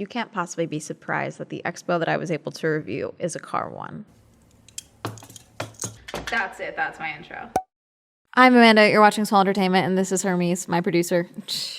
You can't possibly be surprised that the expo that I was able to review is a car one. That's it. That's my intro. I'm Amanda. You're watching Swell Entertainment, and this is Hermes, my producer. He's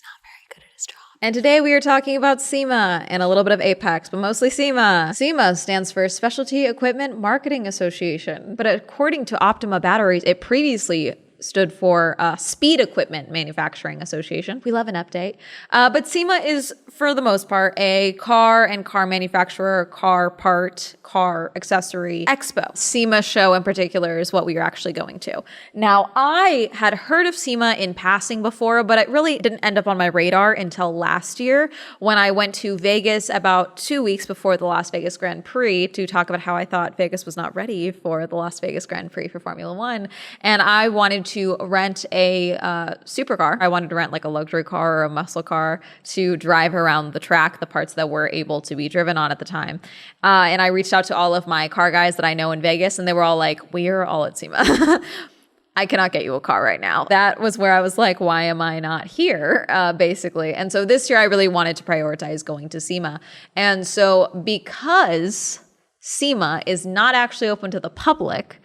not very good at his job. And today we are talking about SEMA and a little bit of Apex, but mostly SEMA. SEMA stands for Specialty Equipment Marketing Association, but according to Optima Batteries, it previously stood for Speed Equipment Manufacturing Association. We love an update. But SEMA is, for the most part, a car and car manufacturer, car part, car accessory expo. SEMA show in particular is what we are actually going to. Now, I had heard of SEMA in passing before, but it really didn't end up on my radar until last year when I went to Vegas about 2 weeks before the Las Vegas Grand Prix to talk about how I thought Vegas was not ready for the Las Vegas Grand Prix for Formula One. And I wanted to rent a supercar. I wanted to rent like a luxury car or a muscle car to drive around the track, the parts that were able to be driven on at the time. And I reached out to all of my car guys that I know in Vegas, and they were all like, we are all at SEMA. I cannot get you a car right now. That was where I was like, why am I not here, basically? And so this year I really wanted to prioritize going to SEMA. And so because SEMA is not actually open to the public,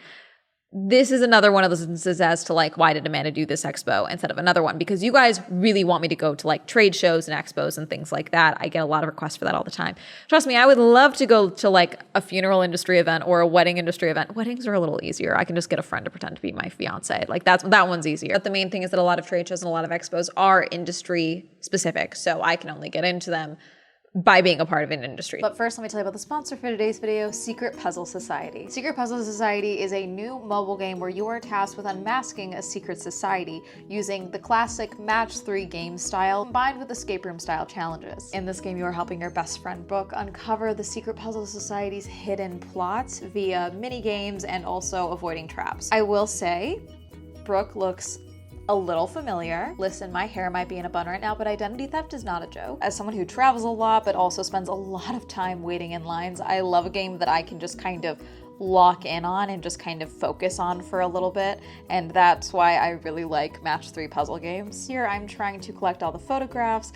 this is another one of those instances as to like, why did Amanda do this expo instead of another one? Because you guys really want me to go to like trade shows and expos and things like that. I get a lot of requests for that all the time. Trust me, I would love to go to like a funeral industry event or a wedding industry event. Weddings are a little easier. I can just get a friend to pretend to be my fiance. Like that one's easier. But the main thing is that a lot of trade shows and a lot of expos are industry specific. So I can only get into them by being a part of an industry. But first, let me tell you about the sponsor for today's video, Secret Puzzle Society. Secret Puzzle Society is a new mobile game where you are tasked with unmasking a secret society using the classic match 3 game style combined with escape room style challenges. In this game, you are helping your best friend Brooke uncover the Secret Puzzle Society's hidden plots via mini games and also avoiding traps. I will say, Brooke looks a little familiar. Listen, my hair might be in a bun right now, but identity theft is not a joke. As someone who travels a lot, but also spends a lot of time waiting in lines, I love a game that I can just kind of lock in on and just kind of focus on for a little bit. And that's why I really like match 3 puzzle games. Here, I'm trying to collect all the photographs,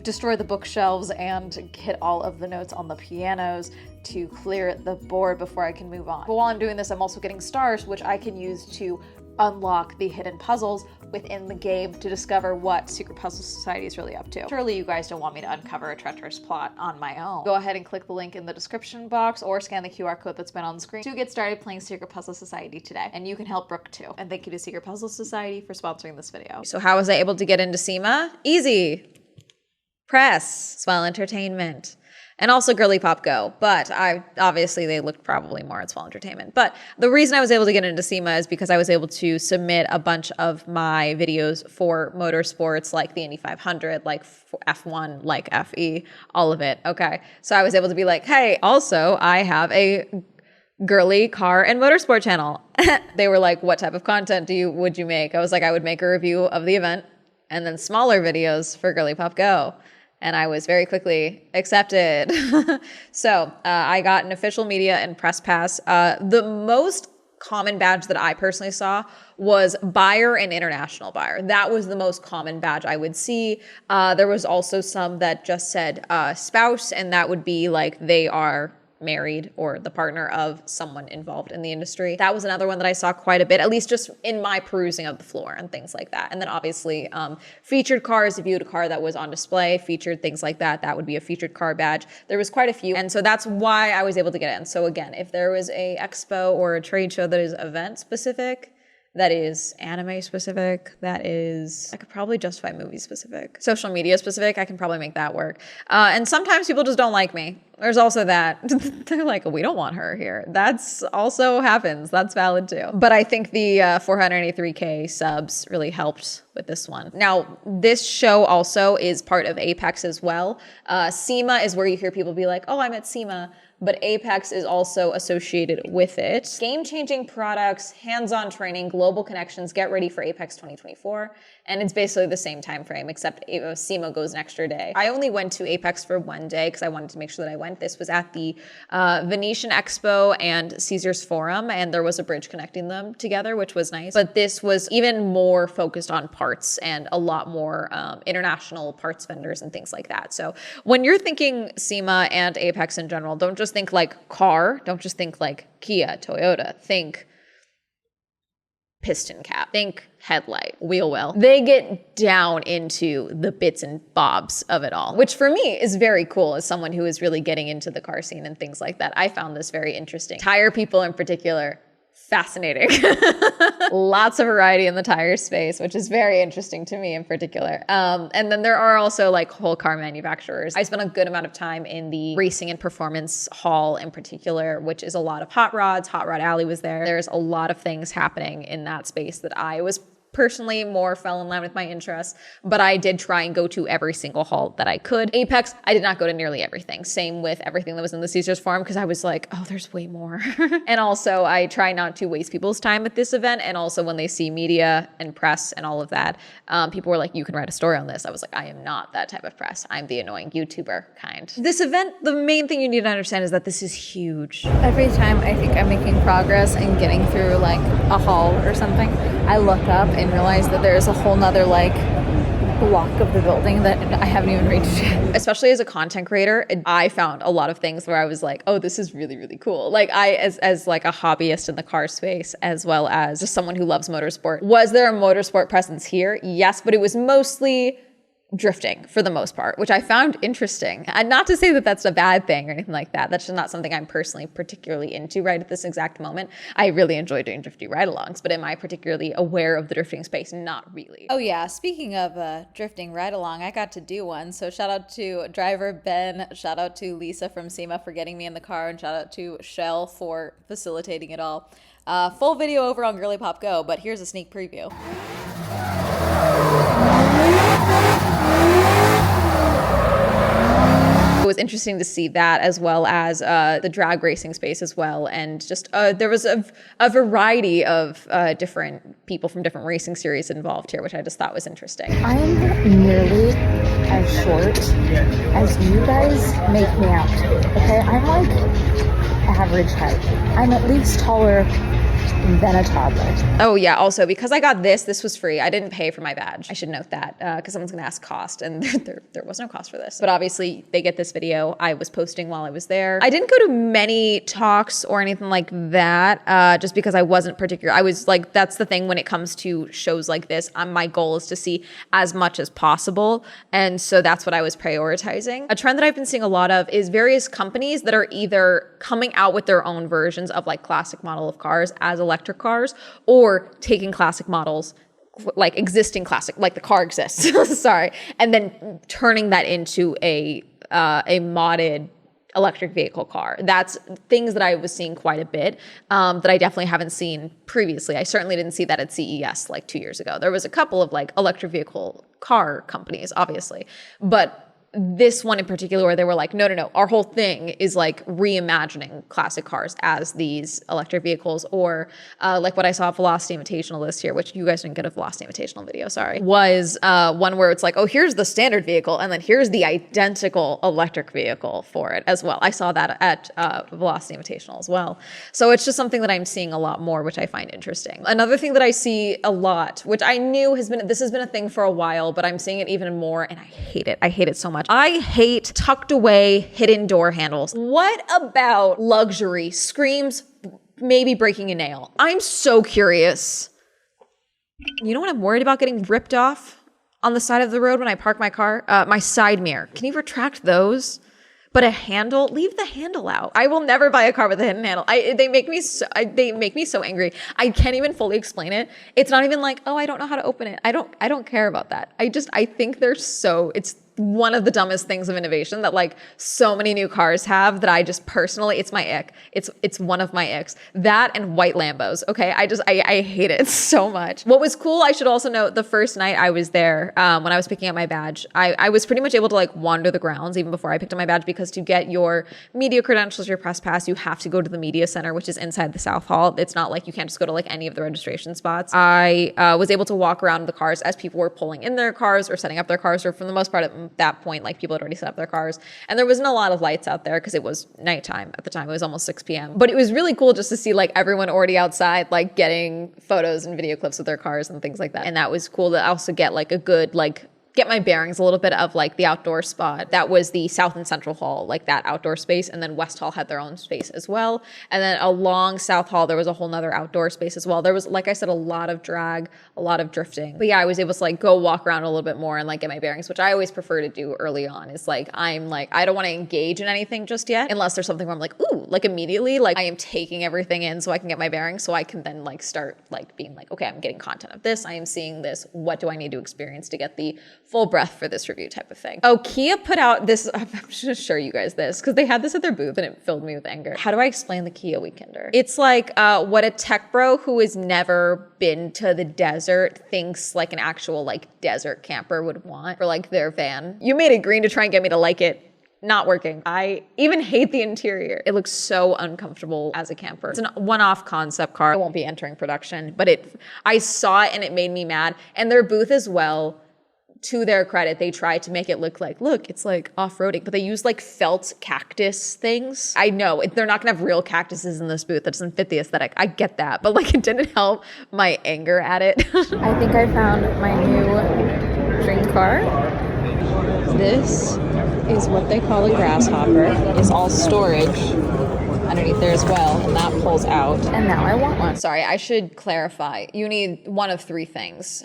destroy the bookshelves, and get all of the notes on the pianos to clear the board before I can move on. But while I'm doing this, I'm also getting stars, which I can use to unlock the hidden puzzles within the game to discover what Secret Puzzle Society is really up to. Surely you guys don't want me to uncover a treacherous plot on my own. Go ahead and click the link in the description box or scan the QR code that's been on the screen to get started playing Secret Puzzle Society today. And you can help Brooke too. And thank you to Secret Puzzle Society for sponsoring this video. So how was I able to get into SEMA? Easy. Press, Swell Entertainment. And also Girly Pop Go, but obviously they looked probably more at Swell Entertainment. But the reason I was able to get into SEMA is because I was able to submit a bunch of my videos for motorsports, like the Indy 500, like F1, like FE, all of it. Okay, so I was able to be like, hey, also I have a girly car and motorsport channel. They were like, what type of content would you make? I was like, I would make a review of the event and then smaller videos for Girly Pop Go. And I was very quickly accepted. So I got an official media and press pass. The most common badge that I personally saw was buyer and international buyer. That was the most common badge I would see. There was also some that just said spouse, and that would be like they are married or the partner of someone involved in the industry. That was another one that I saw quite a bit, at least just in my perusing of the floor and things like that. And then obviously featured cars, if you had a car that was on display, featured things like that, that would be a featured car badge. There was quite a few. And so that's why I was able to get in. So again, if there was a expo or a trade show that is event specific, that is anime specific, that is, I could probably justify movie specific. Social media specific, I can probably make that work. And sometimes people just don't like me. There's also that. They're like, we don't want her here. That's also happens. That's valid too. But I think the 483K subs really helped with this one. Now, this show also is part of Apex as well. SEMA is where you hear people be like, oh, I'm at SEMA. But Apex is also associated with it. Game-changing products, hands-on training, global connections, get ready for Apex 2024. And it's basically the same time frame, except SEMA goes an extra day. I only went to Apex for one day because I wanted to make sure that I went went. This was at the Venetian Expo and Caesars Forum, and there was a bridge connecting them together, which was nice. But this was even more focused on parts and a lot more international parts vendors and things like that. So when you're thinking SEMA and Apex in general, don't just think like car, don't just think like Kia, Toyota, think piston cap, think headlight, wheel well. They get down into the bits and bobs of it all, which for me is very cool as someone who is really getting into the car scene and things like that. I found this very interesting. Tire people in particular, fascinating. Lots of variety in the tire space, which is very interesting to me in particular. And then there are also like whole car manufacturers. I spent a good amount of time in the racing and performance hall in particular, which is a lot of hot rods. Hot Rod Alley was there. There's a lot of things happening in that space that I was personally more fell in line with my interests, but I did try and go to every single hall that I could. Apex, I did not go to nearly everything. Same with everything that was in the Caesars Forum, because I was like, oh, there's way more. And also I try not to waste people's time at this event. And also when they see media and press and all of that, people were like, you can write a story on this. I was like, I am not that type of press. I'm the annoying YouTuber kind. This event, the main thing you need to understand is that this is huge. Every time I think I'm making progress and getting through like a hall or something, I look up and realize that there's a whole nother like block of the building that I haven't even reached yet. Especially as a content creator, I found a lot of things where I was like, oh, this is really, really cool. Like I, as like a hobbyist in the car space, as well as just someone who loves motorsport. Was there a motorsport presence here? Yes, but it was mostly drifting for the most part, which I found interesting. And not to say that that's a bad thing or anything like that. That's just not something I'm personally particularly into right at this exact moment. I really enjoy doing drifty ride-alongs, but am I particularly aware of the drifting space? Not really. Oh yeah, speaking of drifting ride-along, I got to do one. So shout out to driver Ben, shout out to Lisa from SEMA for getting me in the car, and shout out to Shell for facilitating it all. Full video over on Girly Pop Go, but here's a sneak preview. It was interesting to see that, as well as the drag racing space as well. And just there was a variety of different people from different racing series involved here, which I just thought was interesting. I'm nearly as short as you guys make me out. Okay, I'm like average height. I'm at least taller than a toddler. Oh yeah, also because I got this was free. I didn't pay for my badge. I should note that because someone's gonna ask cost, and there was no cost for this. But obviously they get this video. I was posting while I was there. I didn't go to many talks or anything like that just because I wasn't particular. I was like, that's the thing when it comes to shows like this. My goal is to see as much as possible. And so that's what I was prioritizing. A trend that I've been seeing a lot of is various companies that are either coming out with their own versions of like classic model of cars as electric cars, or taking classic models, like existing classic, like the car exists, sorry, and then turning that into a modded electric vehicle car. That's things that I was seeing quite a bit that I definitely haven't seen previously. I certainly didn't see that at CES like 2 years ago. There was a couple of like electric vehicle car companies, obviously, but this one in particular where they were like, no, our whole thing is like reimagining classic cars as these electric vehicles, or like what I saw at Velocity Invitational this year, which you guys didn't get a Velocity Invitational video, sorry, was one where it's like, oh, here's the standard vehicle, and then here's the identical electric vehicle for it as well. I saw that at Velocity Invitational as well. So it's just something that I'm seeing a lot more, which I find interesting. Another thing that I see a lot, which I knew this has been a thing for a while, but I'm seeing it even more, and I hate it. I hate it so much. I hate tucked away hidden door handles. What about luxury screams maybe breaking a nail? I'm so curious. You know what I'm worried about getting ripped off on the side of the road when I park my car? My side mirror. Can you retract those? But a handle, leave the handle out. I will never buy a car with a hidden handle. They make me so angry. I can't even fully explain it. It's not even like, oh, I don't know how to open it. I don't care about that. I think it's one of the dumbest things of innovation that like so many new cars have that I just personally, it's my ick. It's one of my icks. That and white Lambos. Okay. I hate it so much. What was cool, I should also note, the first night I was there, when I was picking up my badge, I was pretty much able to like wander the grounds even before I picked up my badge, because to get your media credentials, your press pass, you have to go to the media center, which is inside the South Hall. It's not like you can't just go to like any of the registration spots. I was able to walk around the cars as people were pulling in their cars or setting up their cars, or for the most part, that point, like people had already set up their cars. And there wasn't a lot of lights out there because it was nighttime at the time. It was almost 6 p.m. But it was really cool just to see like everyone already outside, like getting photos and video clips of their cars and things like that. And that was cool to also get like a good, like, get my bearings a little bit of like the outdoor spot. That was the South and Central Hall, like that outdoor space. And then West Hall had their own space as well. And then along South Hall, there was a whole nother outdoor space as well. There was, like I said, a lot of drag, a lot of drifting. But yeah, I was able to like go walk around a little bit more and like get my bearings, which I always prefer to do early on. Is like, I don't want to engage in anything just yet, unless there's something where I'm like, ooh, like immediately, like I am taking everything in so I can get my bearings, so I can then like start like being like, okay, I'm getting content of this. I am seeing this. What do I need to experience to get the full breath for this review type of thing? Oh, Kia put out this, I'm just gonna show you guys this because they had this at their booth and it filled me with anger. How do I explain the Kia Weekender? It's like what a tech bro who has never been to the desert thinks like an actual like desert camper would want for like their van. You made it green to try and get me to like it. Not working. I even hate the interior. It looks so uncomfortable as a camper. It's a one-off concept car. It won't be entering production, but I saw it and it made me mad. And their booth as well, to their credit, they tried to make it look, it's like off-roading, but they use like felt cactus things. I know they're not gonna have real cactuses in this booth. That doesn't fit the aesthetic. I get that, but like it didn't help my anger at it. I think I found my new dream car. This is what they call a grasshopper. It's all storage underneath there as well, and that pulls out. And now I want one. Sorry, I should clarify. You need one of three things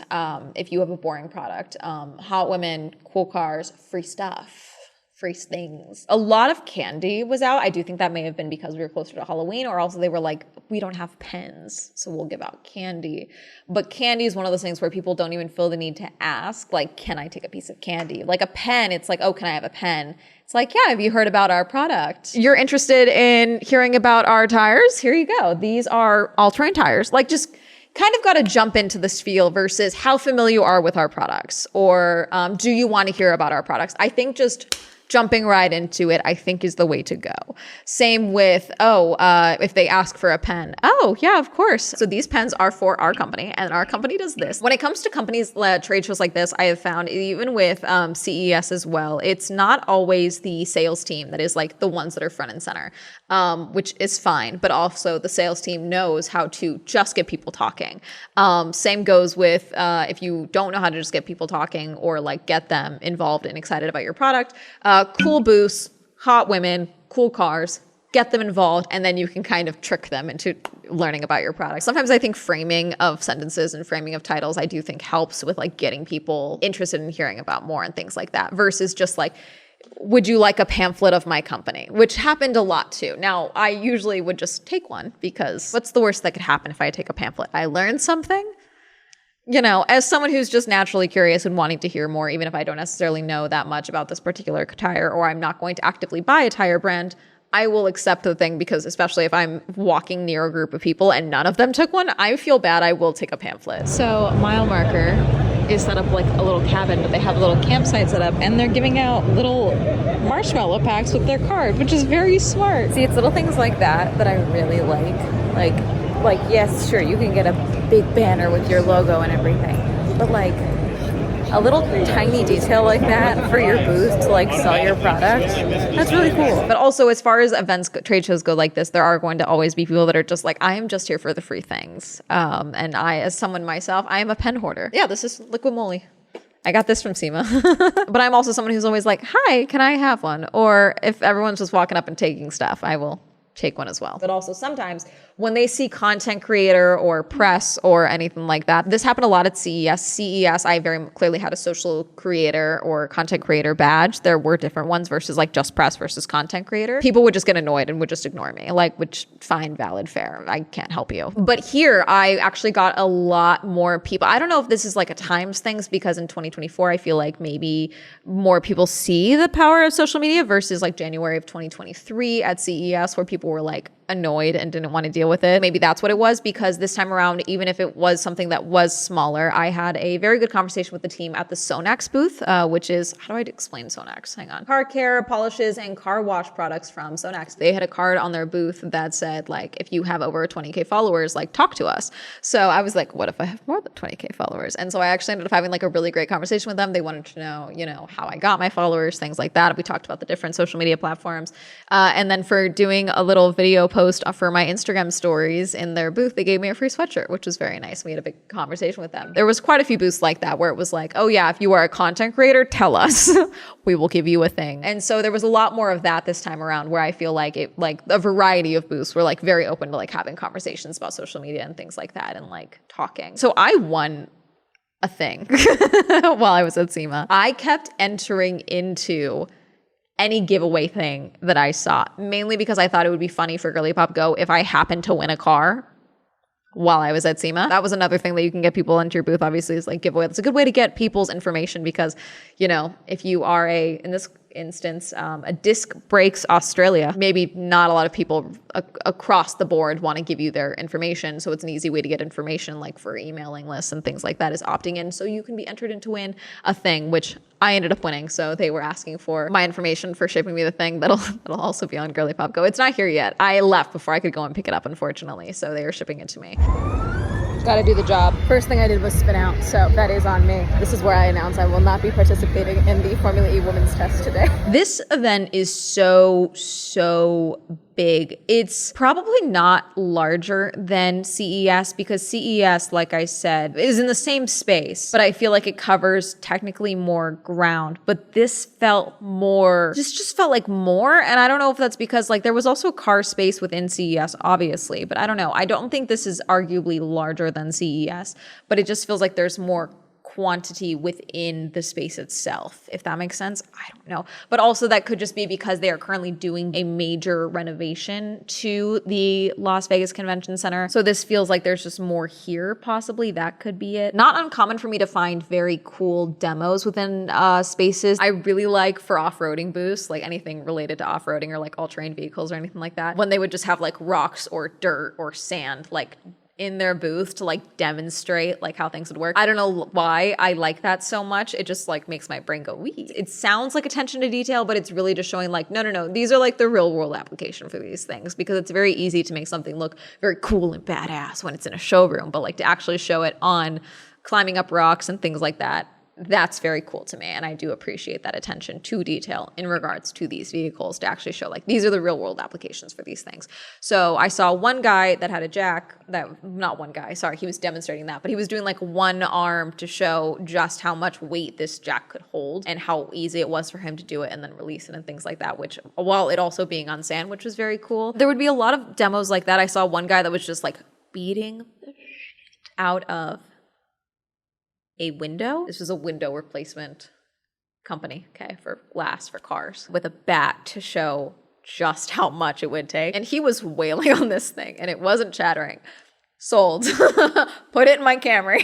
if you have a boring product. Hot women, cool cars, free stuff. Free things. A lot of candy was out. I do think that may have been because we were closer to Halloween, or also they were like, we don't have pens, so we'll give out candy. But candy is one of those things where people don't even feel the need to ask, like, can I take a piece of candy? Like a pen, it's like, oh, can I have a pen? It's like, yeah, have you heard about our product? You're interested in hearing about our tires? Here you go. These are all-terrain tires. Like, just kind of got to jump into this feel versus how familiar you are with our products, or do you want to hear about our products? I think just jumping right into it, I think, is the way to go. Same with, if they ask for a pen. Oh, yeah, of course. So these pens are for our company, and our company does this. When it comes to companies, trade shows like this, I have found, even with CES as well, it's not always the sales team that is like the ones that are front and center, which is fine. But also the sales team knows how to just get people talking. Same goes with if you don't know how to just get people talking or like get them involved and excited about your product, cool booths, hot women, cool cars, get them involved, and then you can kind of trick them into learning about your product. Sometimes I think framing of sentences and framing of titles, I do think helps with like getting people interested in hearing about more and things like that, versus just like, would you like a pamphlet of my company? Which happened a lot too. Now, I usually would just take one, because what's the worst that could happen if I take a pamphlet? I learned something. You know, as someone who's just naturally curious and wanting to hear more, even if I don't necessarily know that much about this particular tire, or I'm not going to actively buy a tire brand, I will accept the thing, because especially if I'm walking near a group of people and none of them took one, I feel bad. I will take a pamphlet. So Mile Marker is set up like a little cabin, but they have a little campsite set up, and they're giving out little marshmallow packs with their card, which is very smart. See, it's little things like that that I really like. Like, yes, sure, you can get a big banner with your logo and everything, but like a little tiny detail like that for your booth to like sell your product, that's really cool. But also, as far as events, trade shows go like this, there are going to always be people that are just like, I am just here for the free things. And I, as someone myself, I am a pen hoarder. Yeah, this is liquid moly. I got this from SEMA. But I'm also someone who's always like, hi, can I have one? Or if everyone's just walking up and taking stuff, I will take one as well. But also sometimes when they see content creator or press or anything like that, this happened a lot at CES. CES, I very clearly had a social creator or content creator badge. There were different ones versus like just press versus content creator. People would just get annoyed and would just ignore me, like, which fine, valid, fair. I can't help you. But here I actually got a lot more people. I don't know if this is like a times things, because in 2024, I feel like maybe more people see the power of social media versus like January of 2023 at CES, where people were like, annoyed and didn't want to deal with it. Maybe that's what it was, because this time around, even if it was something that was smaller, I had a very good conversation with the team at the Sonax booth, which is, how do I explain Sonax? Hang on. Car care, polishes, and car wash products from Sonax. They had a card on their booth that said, like, if you have over 20K followers, like, talk to us. So I was like, what if I have more than 20K followers? And so I actually ended up having like a really great conversation with them. They wanted to know, you know, how I got my followers, things like that. We talked about the different social media platforms. And then for doing a little video post for my Instagram stories in their booth, they gave me a free sweatshirt, which was very nice. We had a big conversation with them. There was quite a few booths like that where it was like, oh yeah, if you are a content creator, tell us. We will give you a thing. And so there was a lot more of that this time around, where I feel like it, like a variety of booths were like very open to like having conversations about social media and things like that and like talking. So I won a thing while I was at SEMA. I kept entering into any giveaway thing that I saw, mainly because I thought it would be funny for Girly Pop Go if I happened to win a car while I was at SEMA. That was another thing that you can get people into your booth, obviously, is like giveaway. That's a good way to get people's information, because, you know, if you are in this instance, a Disc Brakes Australia, maybe not a lot of people across the board want to give you their information. So it's an easy way to get information, like for emailing lists and things like that, is opting in. So you can be entered in to win a thing, which I ended up winning. So they were asking for my information for shipping me the thing that'll also be on Girly Pop Go. It's not here yet. I left before I could go and pick it up, unfortunately. So they were shipping it to me. Gotta do the job. First thing I did was spin out, so that is on me. This is where I announce I will not be participating in the Formula E Women's Test today. This event is so big. It's probably not larger than CES, because CES, like I said, is in the same space, but I feel like it covers technically more ground. But this felt more, just felt like more. And I don't know if that's because like there was also car space within CES, obviously, but I don't know. I don't think this is arguably larger than CES, but it just feels like there's more quantity within the space itself, if that makes sense. I don't know. But also that could just be because they are currently doing a major renovation to the Las Vegas Convention Center. So this feels like there's just more here, possibly. That could be it. Not uncommon for me to find very cool demos within spaces. I really like for off-roading booths, like anything related to off-roading or like all-terrain vehicles or anything like that, when they would just have like rocks or dirt or sand, like in their booth to like demonstrate like how things would work. I don't know why I like that so much. It just like makes my brain go, wee. It sounds like attention to detail, but it's really just showing like, no, these are like the real world application for these things, because it's very easy to make something look very cool and badass when it's in a showroom, but like to actually show it on climbing up rocks and things like that, that's very cool to me. And I do appreciate that attention to detail in regards to these vehicles, to actually show like these are the real world applications for these things. So I saw one guy that had a jack he was demonstrating that, but he was doing like one arm to show just how much weight this jack could hold and how easy it was for him to do it and then release it and things like that, which, while it also being on sand, which was very cool. There would be a lot of demos like that. I saw one guy that was just like beating the shit out of a window. This was a window replacement company, okay, for glass for cars, with a bat to show just how much it would take. And he was wailing on this thing and it wasn't chattering. Sold. Put it in my Camry.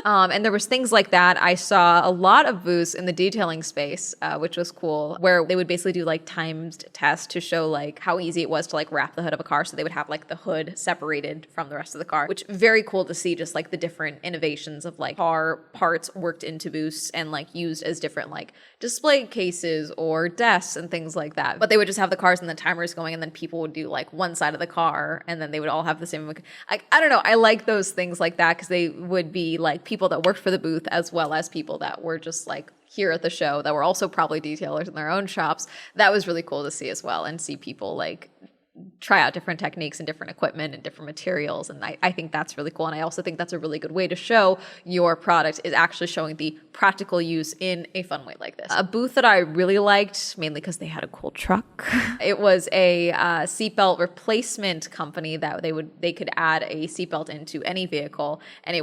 And there was things like that. I saw a lot of booths in the detailing space, which was cool, where they would basically do like timed tests to show like how easy it was to like wrap the hood of a car. So they would have like the hood separated from the rest of the car, which very cool to see, just like the different innovations of like car parts worked into booths and like used as different like display cases or desks and things like that. But they would just have the cars and the timers going, and then people would do like one side of the car and then they would all have the same. I don't know. I like those things like that, because they would be like people that worked for the booth as well as people that were just like here at the show that were also probably detailers in their own shops. That was really cool to see as well, and see people like try out different techniques and different equipment and different materials. And I think that's really cool. And I also think that's a really good way to show your product, is actually showing the practical use in a fun way like this. A booth that I really liked, mainly because they had a cool truck. It was a seatbelt replacement company that they could add a seatbelt into any vehicle, and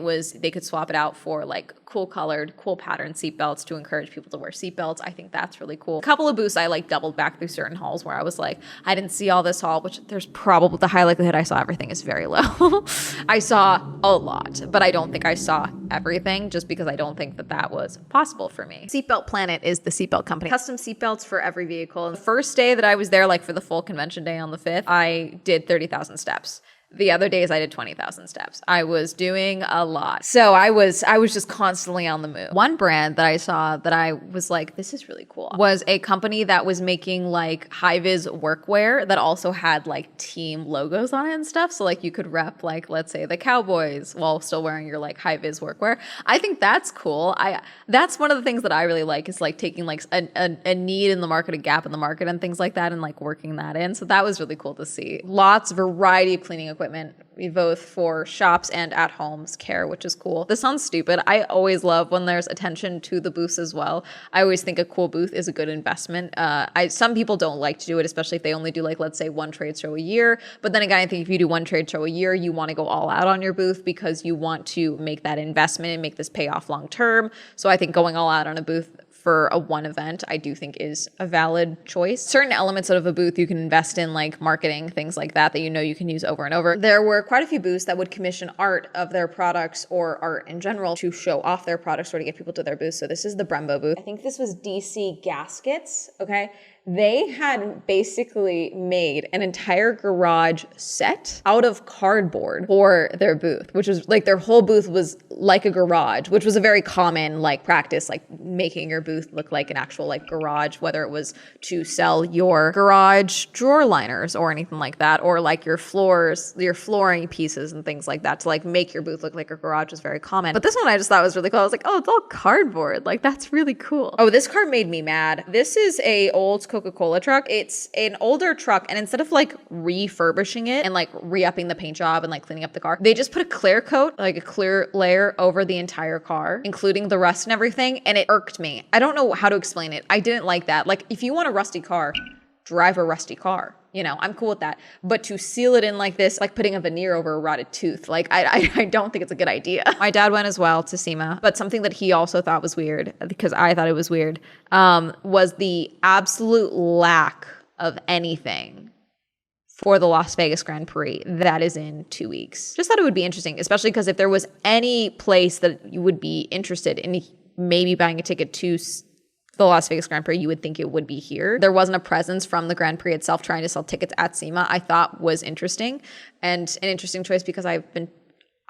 they could swap it out for like cool colored, cool patterned seatbelts to encourage people to wear seatbelts. I think that's really cool. A couple of booths I like doubled back through certain halls where I was like, I didn't see all this hall, which there's probably the high likelihood I saw everything is very low. I saw a lot, but I don't think I saw everything just because I don't think that that was possible for me. Seatbelt Planet is the seatbelt company. Custom seatbelts for every vehicle. The first day that I was there, like for the full convention day on the 5th, I did 30,000 steps. The other days I did 20,000 steps. I was doing a lot. So I was just constantly on the move. One brand that I saw that I was like, this is really cool, was a company that was making like high-vis workwear that also had like team logos on it and stuff. So like you could rep like, let's say the Cowboys while still wearing your like high-vis workwear. I think that's cool. That's one of the things that I really like is like taking like a need in the market, a gap in the market and things like that and like working that in. So that was really cool to see. Lots of variety of cleaning equipment, both for shops and at homes care, which is cool. This sounds stupid. I always love when there's attention to the booths as well. I always think a cool booth is a good investment. Some people don't like to do it, especially if they only do like, let's say one trade show a year. But then again, I think if you do one trade show a year, you want to go all out on your booth because you want to make that investment and make this pay off long term. So I think going all out on a booth for a one event, I do think is a valid choice. Certain elements of a booth you can invest in, like marketing, things like that you know you can use over and over. There were quite a few booths that would commission art of their products or art in general to show off their products or to get people to their booths. So this is the Brembo booth. I think this was DC Gaskets, okay? They had basically made an entire garage set out of cardboard for their booth, which was like their whole booth was like a garage, which was a very common like practice, like making your booth look like an actual like garage, whether it was to sell your garage drawer liners or anything like that, or like your floors, your flooring pieces and things like that to like make your booth look like a garage was very common. But this one I just thought was really cool. I was like, oh, it's all cardboard. Like that's really cool. Oh, this car made me mad. This is a old Coca-Cola truck. It's an older truck, and instead of like refurbishing it and like re-upping the paint job and like cleaning up the car, they just put a clear coat, like a clear layer over the entire car, including the rust and everything, and it irked me. I don't know how to explain it. I didn't like that. Like if you want a rusty car, drive a rusty car. You know, I'm cool with that. But to seal it in like this, like putting a veneer over a rotted tooth, like I don't think it's a good idea. My dad went as well to SEMA, but something that he also thought was weird, because I thought it was weird, was the absolute lack of anything for the Las Vegas Grand Prix that is in 2 weeks. Just thought it would be interesting, especially because if there was any place that you would be interested in maybe buying a ticket to the Las Vegas Grand Prix, you would think it would be here. There wasn't a presence from the Grand Prix itself trying to sell tickets at SEMA. I thought was interesting, and an interesting choice because I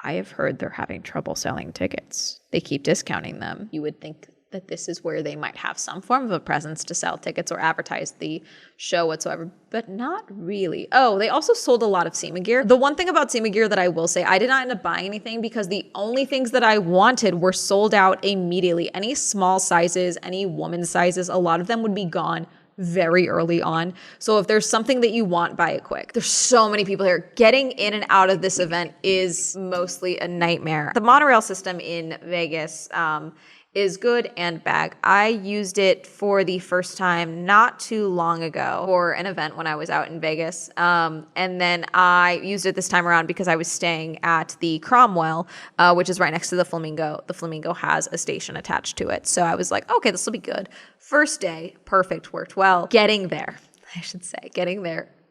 have heard they're having trouble selling tickets. They keep discounting them. You would think that this is where they might have some form of a presence to sell tickets or advertise the show whatsoever, but not really. Oh, they also sold a lot of SEMA gear. The one thing about SEMA gear that I will say, I did not end up buying anything because the only things that I wanted were sold out immediately. Any small sizes, any woman's sizes, a lot of them would be gone very early on. So if there's something that you want, buy it quick. There's so many people here. Getting in and out of this event is mostly a nightmare. The monorail system in Vegas is good and bad. I used it for the first time not too long ago for an event when I was out in Vegas. And then I used it this time around because I was staying at the Cromwell, which is right next to the Flamingo. The Flamingo has a station attached to it. So I was like, okay, this will be good. First day, perfect, worked well. Getting there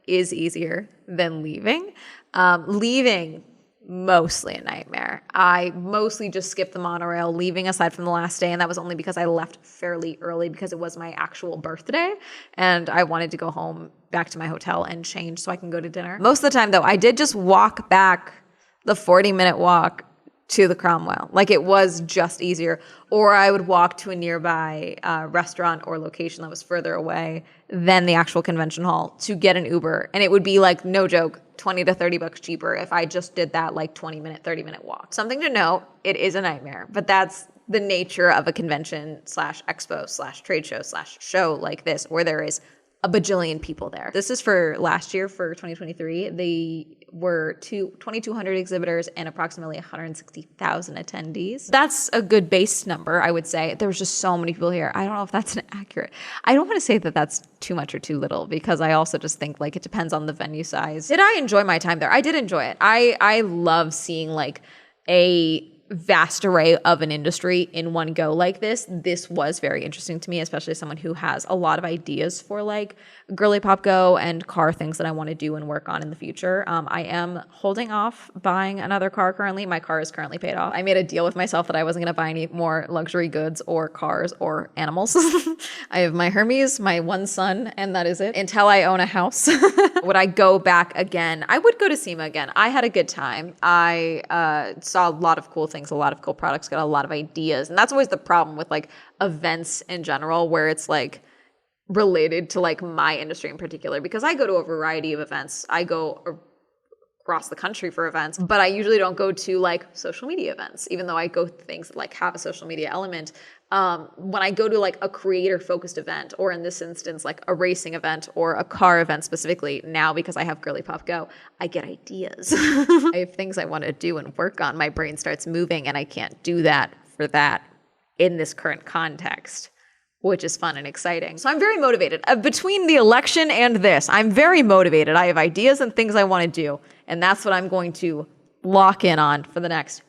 is easier than leaving. Leaving, mostly a nightmare. I mostly just skipped the monorail, leaving aside from the last day, and that was only because I left fairly early because it was my actual birthday, and I wanted to go home back to my hotel and change so I can go to dinner. Most of the time, though, I did just walk back the 40-minute walk to the Cromwell. Like, it was just easier. Or I would walk to a nearby restaurant or location that was further away than the actual convention hall to get an Uber. And it would be, like, no joke, $20 to $30 cheaper if I just did that, like, 20-minute, 30-minute walk. Something to note, it is a nightmare. But that's the nature of a convention slash expo slash trade show slash show like this, where there is a bajillion people there. This is for last year, for 2023. They were 2,200 exhibitors and approximately 160,000 attendees. That's a good base number, I would say. There was just so many people here. I don't know if that's accurate. I don't want to say that that's too much or too little, because I also just think like it depends on the venue size. Did I enjoy my time there? I did enjoy it. I love seeing like a vast array of an industry in one go like this was very interesting to me, especially as someone who has a lot of ideas for like girly pop go and car things that I want to do and work on in the future. I am holding off buying another car currently. My car is currently paid off. I made a deal with myself that I wasn't going to buy any more luxury goods or cars or animals. I have my Hermes, my one son, and that is it until I own a house. Would I go back again? I would go to SEMA again. I had a good time. I saw a lot of cool things, a lot of cool products, got a lot of ideas. And that's always the problem with like events in general, where it's like related to like my industry in particular, because I go to a variety of events. I go across the country for events, but I usually don't go to like social media events, even though I go to things that like have a social media element. When I go to like a creator focused event, or in this instance, like a racing event or a car event specifically, now because I have Girly Pop Go, I get ideas. I have things I want to do and work on. My brain starts moving, and I can't do that for that in this current context, which is fun and exciting. So I'm very motivated. Between the election and this, I'm very motivated. I have ideas and things I want to do, and that's what I'm going to lock in on for the next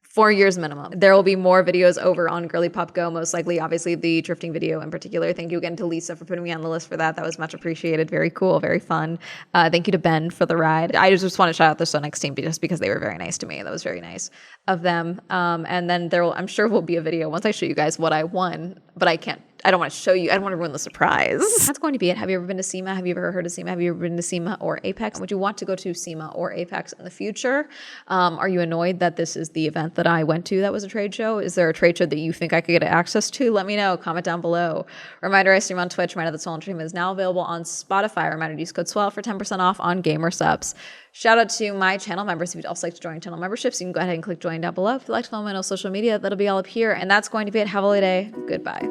4 years minimum. There will be more videos over on Girly Pop Go, most likely, obviously the drifting video in particular. Thank you again to Lisa for putting me on the list for that. That was much appreciated. Very cool, very fun. Thank you to Ben for the ride. I just want to shout out the Sonex team just because they were very nice to me. That was very nice of them. And then I'm sure will be a video once I show you guys what I won, but I don't want to show you. I don't want to ruin the surprise. That's going to be it. Have you ever been to SEMA? Have you ever heard of SEMA? Have you ever been to SEMA or Apex? Would you want to go to SEMA or Apex in the future? Are you annoyed that this is the event that I went to that was a trade show? Is there a trade show that you think I could get access to? Let me know. Comment down below. Reminder, I stream on Twitch. Reminder that Swell Entertainment is now available on Spotify. Reminder to use code SWELL for 10% off on gamer subs. Shout out to my channel members. If you'd also like to join channel memberships, you can go ahead and click join down below. If you'd like to follow me on social media, that'll be all up here. And that's going to be it. Have a lovely day. Goodbye.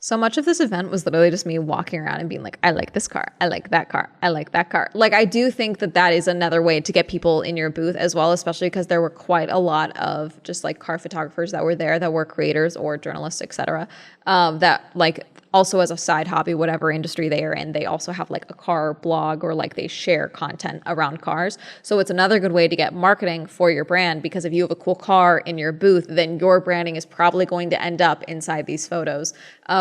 So much of this event was literally just me walking around and being like, I like this car. I like that car. I like that car. Like, I do think that that is another way to get people in your booth as well, especially because there were quite a lot of just like car photographers that were there that were creators or journalists, etc. That like also as a side hobby, whatever industry they are in, they also have like a car blog or like they share content around cars. So it's another good way to get marketing for your brand, because if you have a cool car in your booth, then your branding is probably going to end up inside these photos,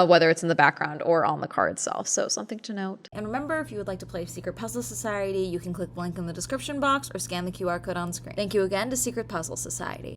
whether it's in the background or on the car itself. So something to note. And remember, if you would like to play Secret Puzzle Society, you can click the link in the description box or scan the QR code on screen. Thank you again to Secret Puzzle Society.